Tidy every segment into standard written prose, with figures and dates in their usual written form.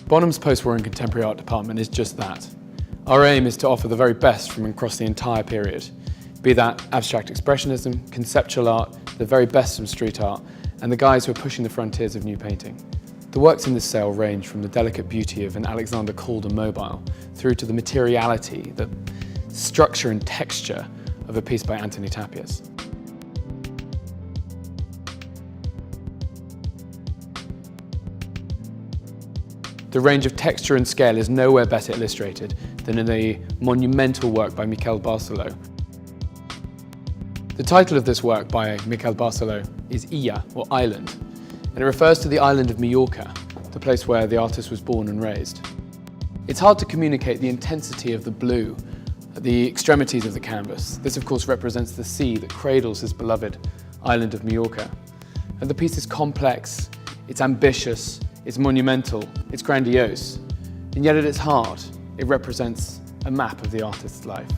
Bonhams' post-war and contemporary art department is just that. Our aim is to offer the very best from across the entire period, be that abstract expressionism, conceptual art, the very best from street art, and the guys who are pushing the frontiers of new painting. The works in this sale range from the delicate beauty of an Alexander Calder mobile through to the materiality, the structure and texture of a piece by Antoni Tapias. The range of texture and scale is nowhere better illustrated than in the monumental work by MIQUEL BARCELÓ. The title of this work by MIQUEL BARCELÓ is Illa, or Island, and it refers to the island of Mallorca, the place where the artist was born and raised. It's hard to communicate the intensity of the blue at the extremities of the canvas. This of course represents the sea that cradles his beloved island of Mallorca. And the piece is complex, it's ambitious, it's monumental, it's grandiose, and yet at its heart, it represents a map of the artist's life.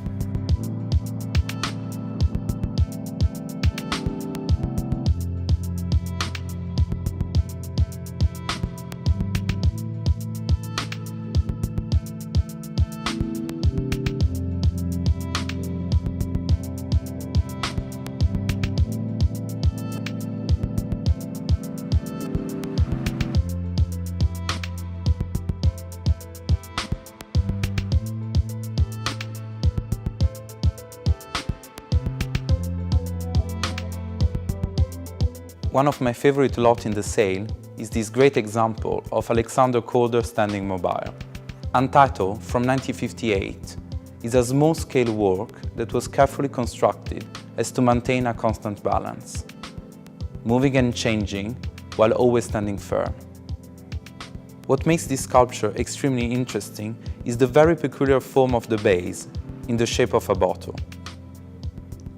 One of my favorite lots in the sale is this great example of Alexander Calder standing mobile. Untitled, from 1958, is a small-scale work that was carefully constructed as to maintain a constant balance, moving and changing while always standing firm. What makes this sculpture extremely interesting is the very peculiar form of the base, in the shape of a bottle.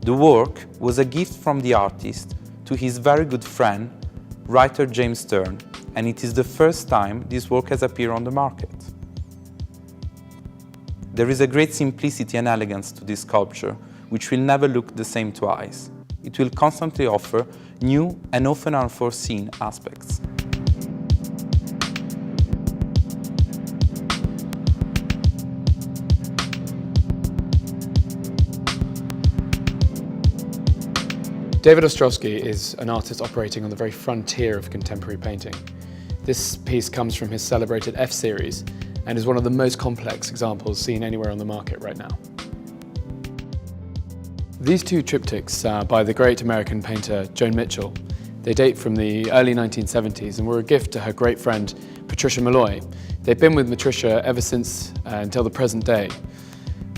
The work was a gift from the artist to his very good friend, writer James Stern, and it is the first time this work has appeared on the market. There is a great simplicity and elegance to this sculpture, which will never look the same twice. It will constantly offer new and often unforeseen aspects. David Ostrowski is an artist operating on the very frontier of contemporary painting. This piece comes from his celebrated F series and is one of the most complex examples seen anywhere on the market right now. These two triptychs by the great American painter Joan Mitchell, they date from the early 1970s and were a gift to her great friend Patricia Malloy. They've been with Patricia ever since until the present day.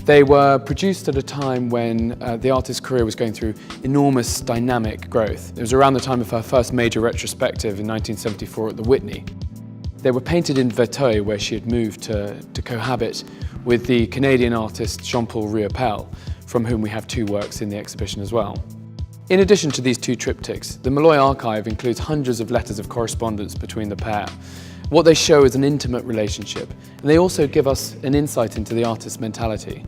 They were produced at a time when the artist's career was going through enormous dynamic growth. It was around the time of her first major retrospective in 1974 at the Whitney. They were painted in Verneuil, where she had moved to cohabit with the Canadian artist Jean-Paul Riopelle, from whom we have two works in the exhibition as well. In addition to these two triptychs, the Malloy archive includes hundreds of letters of correspondence between the pair. What they show is an intimate relationship, and they also give us an insight into the artist's mentality.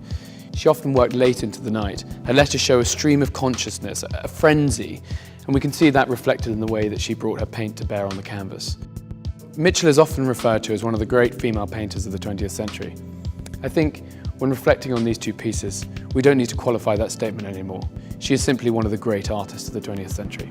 She often worked late into the night. Her letters show a stream of consciousness, a frenzy, and we can see that reflected in the way that she brought her paint to bear on the canvas. Mitchell is often referred to as one of the great female painters of the 20th century. I think when reflecting on these two pieces, we don't need to qualify that statement anymore. She is simply one of the great artists of the 20th century.